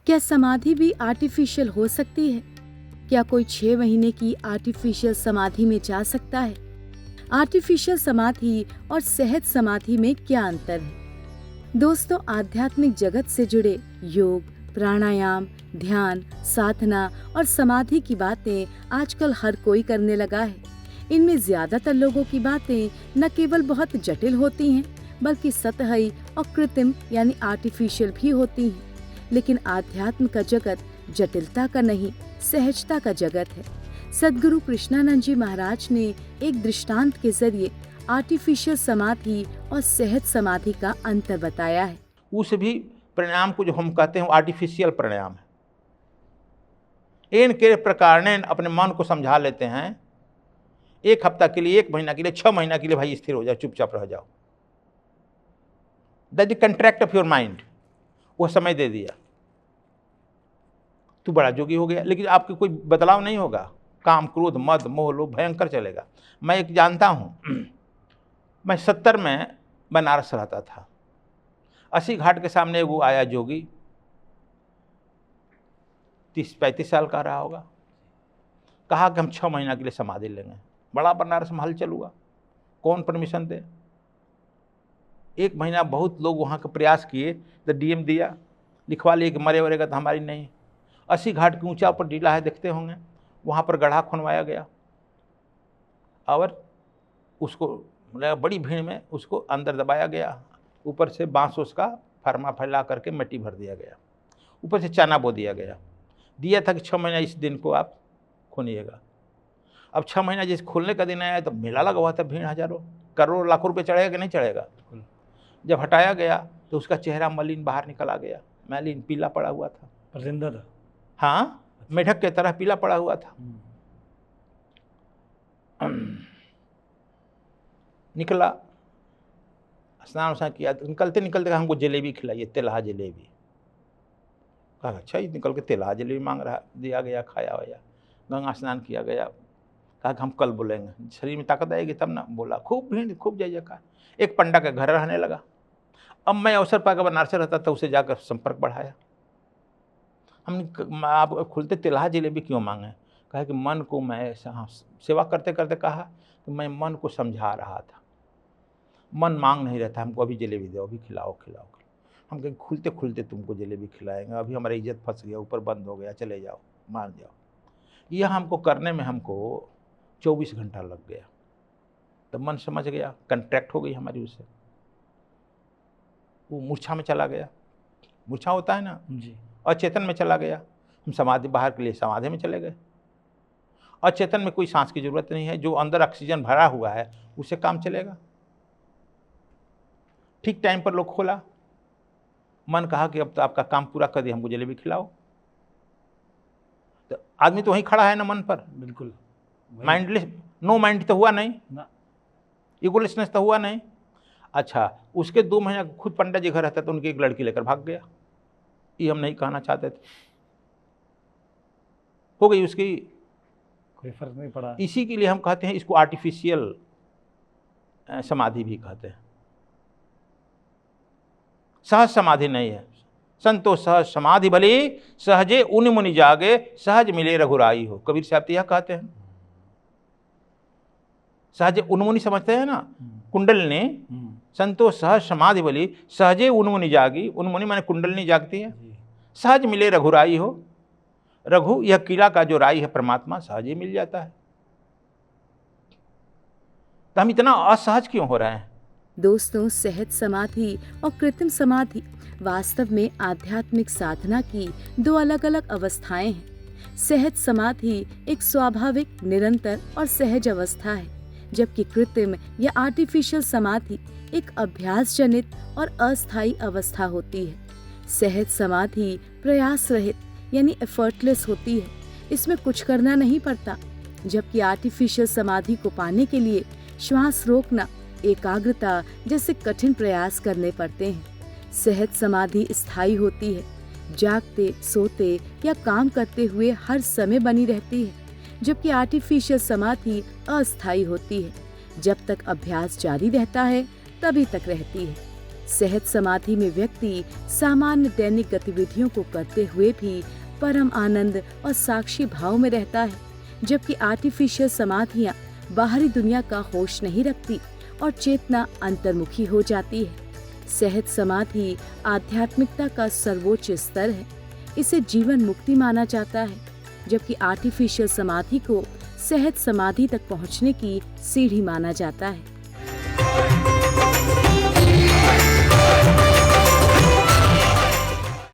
क्या समाधि भी आर्टिफिशियल हो सकती है? क्या कोई 6 महीने की आर्टिफिशियल समाधि में जा सकता है? आर्टिफिशियल समाधि और सहज समाधि में क्या अंतर है? दोस्तों, आध्यात्मिक जगत से जुड़े योग, प्राणायाम, ध्यान, साधना और समाधि की बातें आजकल हर कोई करने लगा है। इनमें ज्यादातर लोगों की बातें न केवल बहुत जटिल होती हैं, बल्कि सतही और कृत्रिम यानी आर्टिफिशियल भी होती हैं। लेकिन आध्यात्म का जगत जटिलता का नहीं, सहजता का जगत है। सद्गुरु कृष्णानंद जी महाराज ने एक दृष्टांत के जरिए आर्टिफिशियल समाधि और सहज समाधि का अंतर बताया है। उस भी प्राणायाम को जो हम कहते हैं वो आर्टिफिशियल प्राणायाम है। इनके प्रकार ने अपने मन को समझा लेते हैं, 1 हफ्ता के लिए, 1 महीना के लिए, 6 महीना के लिए, भाई स्थिर हो जाओ, चुपचाप रह जाओ। That the contract of your mind. वो समय दे दिया, तू बड़ा जोगी हो गया, लेकिन आपके कोई बदलाव नहीं होगा। काम, क्रोध, मद, मोह, लोभ भयंकर चलेगा। मैं एक जानता हूं, मैं 70 में बनारस रहता था। 80 घाट के सामने वो आया जोगी, 30-35 साल का रहा होगा। कहा कि हम 6 महीना के लिए समाधि लेंगे। बड़ा बनारस में हलचल हुआ, कौन परमिशन दे। 1 महीना बहुत लोग वहाँ का प्रयास किए, तो डीएम दिया, लिखवा लिए कि मरे वरेगा तो हमारी नहीं। 80 घाट के ऊंचा ऊपर टीला है, देखते होंगे, वहाँ पर गड्ढा खुनवाया गया और उसको बड़ी भीड़ में उसको अंदर दबाया गया। ऊपर से बांस उसका फरमा फैला करके मिट्टी भर दिया गया, ऊपर से चना बो दिया गया। दिया था कि 6 महीना इस दिन को आप खुनिएगा। अब 6 महीना जिस खुलने का दिन आया तो मेला लगा हुआ था, भीड़ हजारों, करोड़ लाखों रुपये चढ़ेगा कि नहीं चढ़ेगा। जब हटाया गया तो उसका चेहरा मलिन बाहर निकल आ गया, मलिन पीला पड़ा हुआ था, जिंदा था। हाँ, मेढक के तरह पीला पड़ा हुआ था। निकला, स्नान वस्नान किया, तो निकलते निकलते हमको जलेबी खिलाइए, तेलहा जलेबी। कहा अच्छा, ये निकल के तेलहा जलेबी मांग रहा, दिया गया, खाया वाया, गंगा स्नान किया गया। कहा कि हम कल बोलेंगे, शरीर में ताकत आएगी तब ना। बोला, खूब भीड़, खूब जय जयकार। एक पंडा के घर रहने लगा। अब मैं अवसर पाकर बनारस रहता था, उसे जाकर संपर्क बढ़ाया। हम आप खुलते तिलहा जलेबी क्यों मांगे? कहा कि मन को मैं सेवा करते करते कहा कि मैं मन को समझा रहा था, मन मांग नहीं रहता, हमको अभी जलेबी दो, अभी खिलाओ खिलाओ। हम कहें खुलते खुलते तुमको जलेबी खिलाएंगे, अभी हमारी इज्जत फंस गया, ऊपर बंद हो गया, चले जाओ, मान जाओ। यह हमको करने में हमको 24 घंटा लग गया। तब मन समझ गया, कंट्रैक्ट हो गई हमारी उससे। वो मूर्छा में चला गया, मूर्छा होता है ना जी, अचेतन में चला गया। हम समाधि बाहर के लिए समाधि में चले गए। अचेतन में कोई सांस की जरूरत नहीं है, जो अंदर ऑक्सीजन भरा हुआ है उससे काम चलेगा। ठीक टाइम पर लोग खोला, मन कहा कि अब तो आपका काम पूरा कर दिया, हमको जलेबी खिलाओ। तो आदमी तो वहीं खड़ा है ना मन पर, बिल्कुल माइंडलेस, नो माइंड तो हुआ नहीं ना, इगोलेसनेस तो हुआ नहीं। अच्छा, उसके 2 महीना खुद पंडित जी घर रहता तो उनकी एक लड़की लेकर भाग गया। ये हम नहीं कहना चाहते थे, हो गई उसकी, कोई फर्क नहीं पड़ा। इसी के लिए हम कहते हैं इसको आर्टिफिशियल समाधि भी कहते हैं। सहज समाधि नहीं है। संतो सहज समाधि भली, सहजे उन मुनि जागे, सहज मिले रघुराई हो। कबीर साहब यह कहते हैं। सहजे उन मुनि समझते हैं ना, कुंडलनी, संतो सहज समाधि भली, सहजे उन मुनि जागी। उन मुनि माने कुंडलनी जागती है। सहज मिले रघुराई हो। रघु यह किला का जो राई है परमात्मा, सहज ही मिल जाता है। तो हम इतना असहज क्यों हो रहे हैं? दोस्तों, सहज समाधि और कृत्रिम समाधि वास्तव में आध्यात्मिक साधना की 2 अलग-अलग अवस्थाएं हैं। सहज समाधि एक स्वाभाविक, निरंतर और सहज अवस्था है, जबकि कृत्रिम या आर्टिफिशियल समाधि एक अभ्यास जनित और अस्थायी अवस्था होती है। सहज समाधि प्रयास रहित यानी एफर्टलेस होती है, इसमें कुछ करना नहीं पड़ता, जबकि आर्टिफिशियल समाधि को पाने के लिए श्वास रोकना, एकाग्रता जैसे कठिन प्रयास करने पड़ते हैं। सहज समाधि स्थायी होती है, जागते, सोते या काम करते हुए हर समय बनी रहती है, जबकि आर्टिफिशियल समाधि अस्थायी होती है, जब तक अभ्यास जारी रहता है तभी तक रहती है। सहज समाधि में व्यक्ति सामान्य दैनिक गतिविधियों को करते हुए भी परम आनंद और साक्षी भाव में रहता है, जबकि आर्टिफिशियल समाधियां बाहरी दुनिया का होश नहीं रखती और चेतना अंतर्मुखी हो जाती है। सहज समाधि आध्यात्मिकता का सर्वोच्च स्तर है। इसे जीवन मुक्ति माना जाता है, जबकि आर्टिफिशियल समाधि को सहज समाधि तक पहुंचने की सीढ़ी माना जाता है।